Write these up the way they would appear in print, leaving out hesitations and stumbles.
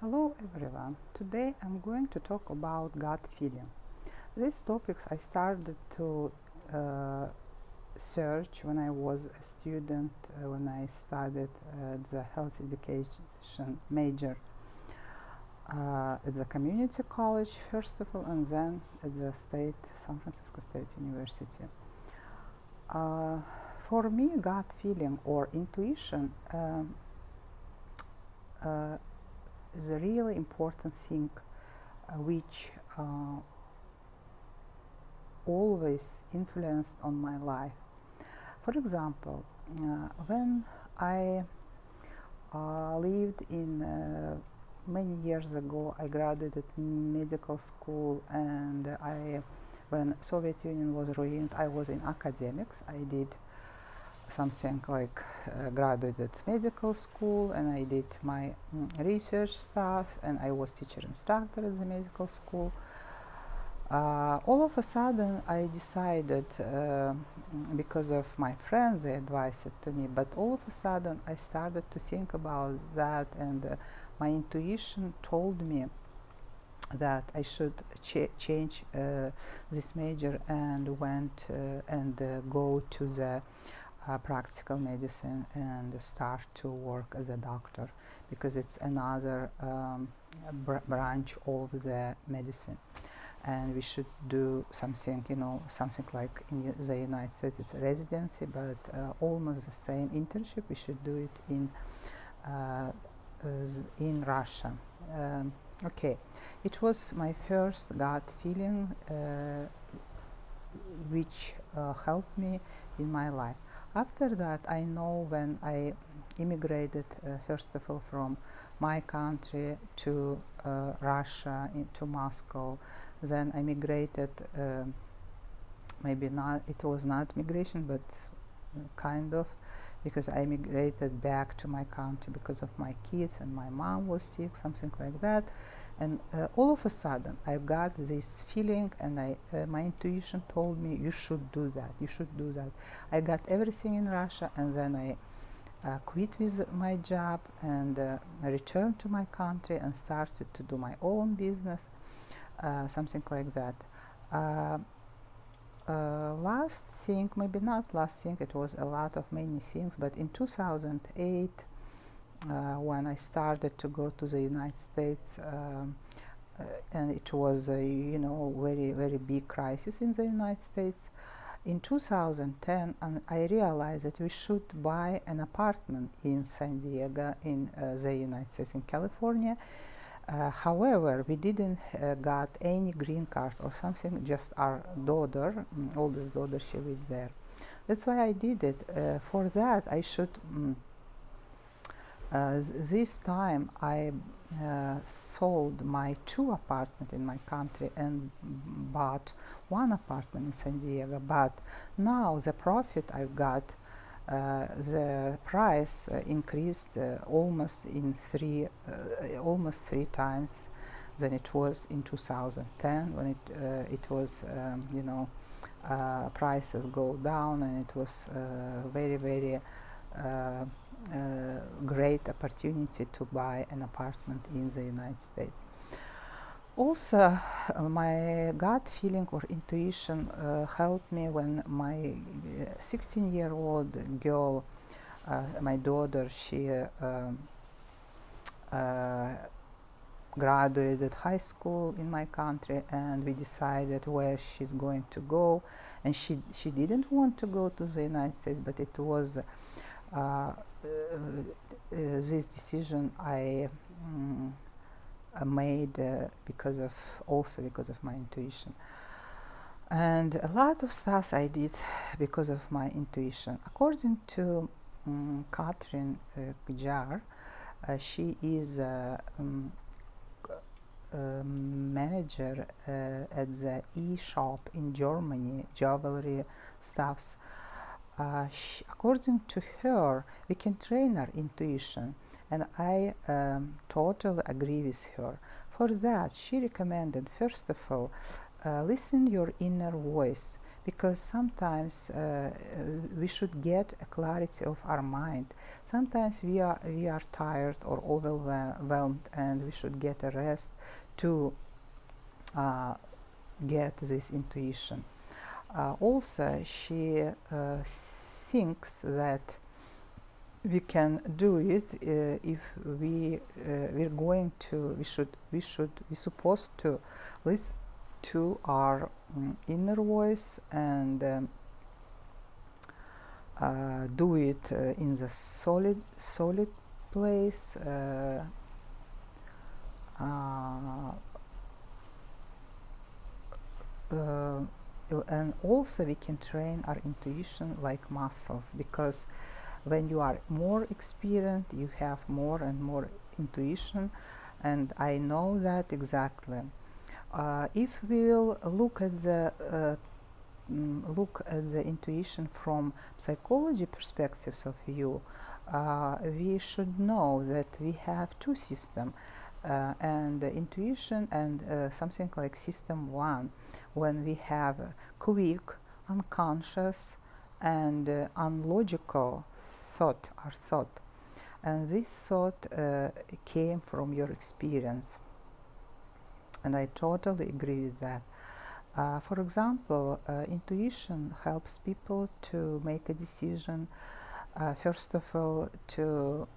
Hello everyone. Today I'm going to talk about gut feeling. These topics I started to search when I was a student, when I studied the health education major at the community college first of all, and then at the San Francisco State University. For me, gut feeling or intuition is a really important thing which always influenced on my life. For example, when I lived in many years ago, I graduated medical school, and when Soviet Union was ruined, I was in academics. I did something like graduated medical school, and I did my research stuff, and I was teacher instructor at the medical school. All of a sudden I decided, because of my friends, they advised it to me, but all of a sudden I started to think about that, and my intuition told me that I should change this major and went and go to the practical medicine and start to work as a doctor, because it's another branch of the medicine, and we should do something, something like in the United States it's a residency, but almost the same internship. We should do it in Russia. Okay, it was my first gut feeling which helped me in my life. After that, I know when I immigrated, first of all, from my country to Russia, to Moscow, then I migrated, maybe not, it was not migration, but kind of, because I migrated back to my country because of my kids, and my mom was sick, something like that. And all of a sudden I got this feeling, and my intuition told me, you should do that, you should do that. I got everything in Russia, and then I quit with my job, and I returned to my country and started to do my own business, something like that. Last thing, maybe not last thing, it was a lot of many things, but in 2008, when I started to go to the United States, and it was a very, very big crisis in the United States. In 2010, I realized that we should buy an apartment in San Diego, in the United States, in California. However, we didn't got any green card or something, just our daughter, oldest daughter, she lived there. That's why I did it. For that, I should, this time I sold my 2 apartments in my country and bought 1 apartment in San Diego. But now the profit I got, the price increased almost 3 times than it was in 2010, when it was prices go down, and it was very, very great opportunity to buy an apartment in the United States. Also, my gut feeling or intuition helped me when my 16-year-old girl, my daughter, she graduated high school in my country, and we decided where she's going to go. And she didn't want to go to the United States, but it was this decision I made because of my intuition. And a lot of stuff I did because of my intuition. According to Catherine Kjar, she is a manager at the e-shop in Germany, jewelry stuffs. According to her, we can train our intuition, and I totally agree with her. For that, she recommended, first of all, listen your inner voice, because sometimes we should get a clarity of our mind. Sometimes we are tired or overwhelmed, and we should get a rest to get this intuition. Also, she thinks that we can do it if we're supposed to listen to our inner voice and do it in the solid place. And also we can train our intuition like muscles, because when you are more experienced, you have more and more intuition, and I know that exactly. If we will look at the intuition from psychology perspectives of view, we should know that we have two systems, and intuition and something like system one, when we have quick, unconscious, and unlogical thought, and this thought came from your experience, and I totally agree with that. For example, intuition helps people to make a decision, first of all, to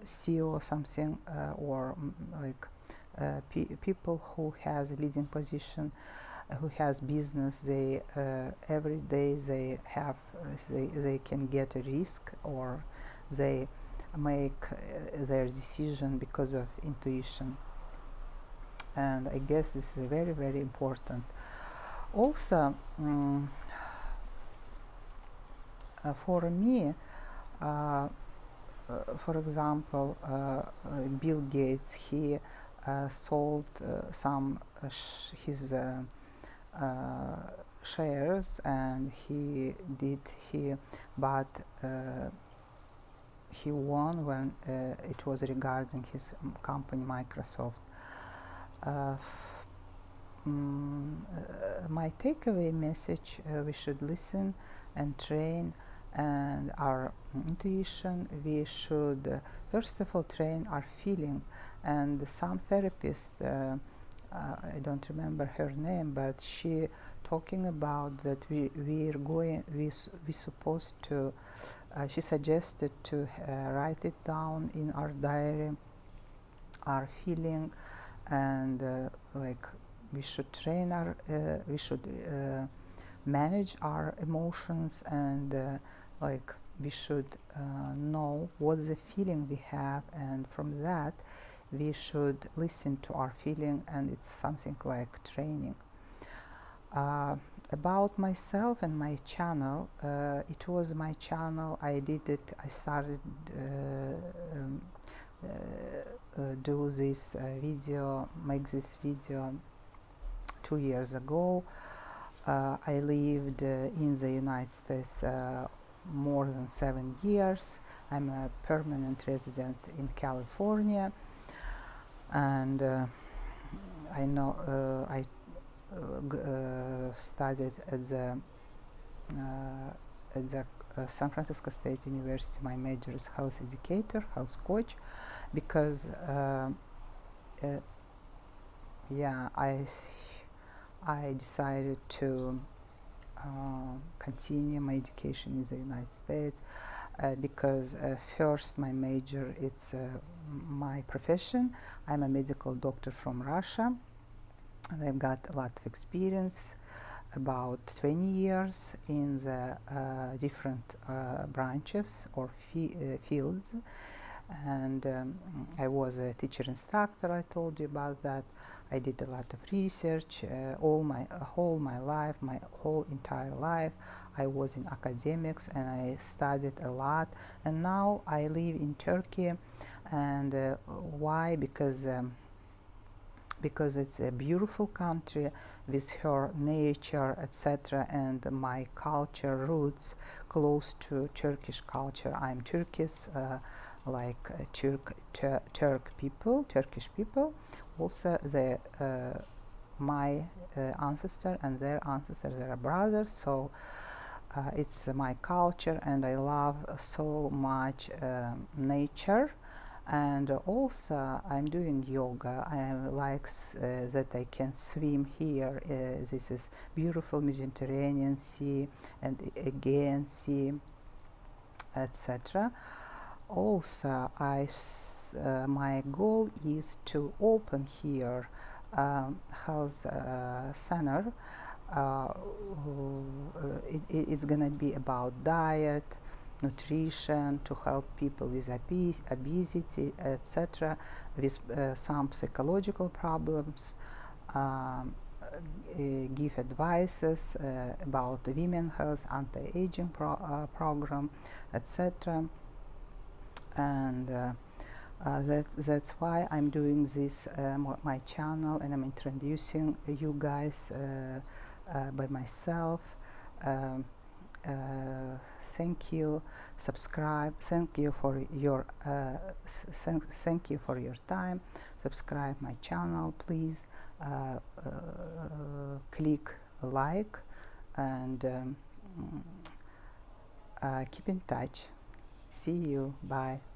CEO something, or like people who has a leading position, who has business, they every day they have they can get a risk, or they make their decision because of intuition, and I guess this is very, very important. Also, for me, for example, Bill Gates, he sold some his shares, and he but he won when it was regarding his company Microsoft. My takeaway message: we should listen and train and our intuition. We should first of all train our feeling, and some therapist, I don't remember her name, but she talking about that we supposed to, she suggested to write it down in our diary, our feeling, and like we should train our we should manage our emotions, and like we should know what the feeling we have, and from that we should listen to our feeling, and it's something like training. About myself and my channel, it was my channel. I started do this video, make this video 2 years ago. I lived in the United States more than 7 years. I'm a permanent resident in California, and I know I studied at the San Francisco State University. My major is health educator, health coach, because yeah, I decided to continue my education in the United States, because first my major, it's my profession. I'm a medical doctor from Russia, and I've got a lot of experience, about 20 years in the different branches or fields, and I was a teacher instructor. I told you about that. I did a lot of research whole my life, my whole entire life. I was in academics, and I studied a lot, and now I live in Turkey. And why? Because it's a beautiful country with her nature, etc., and my culture roots close to Turkish culture. I'm Turkish, like Turkish people. Also, the my ancestor and their ancestors. They are brothers, so it's my culture, and I love so much nature. And also I'm doing yoga. I like that I can swim here. This is beautiful Mediterranean Sea and Aegean Sea, etc. Also, my goal is to open here health center. It's gonna be about diet, nutrition, to help people with obesity, etc., with some psychological problems, give advices about women health, anti-aging program, etc. And that's why I'm doing this my channel, and I'm introducing you guys by myself. um, Thank you. Subscribe. Thank you for your thank you for your time. Subscribe my channel, please. Click like, and keep in touch. See you. Bye.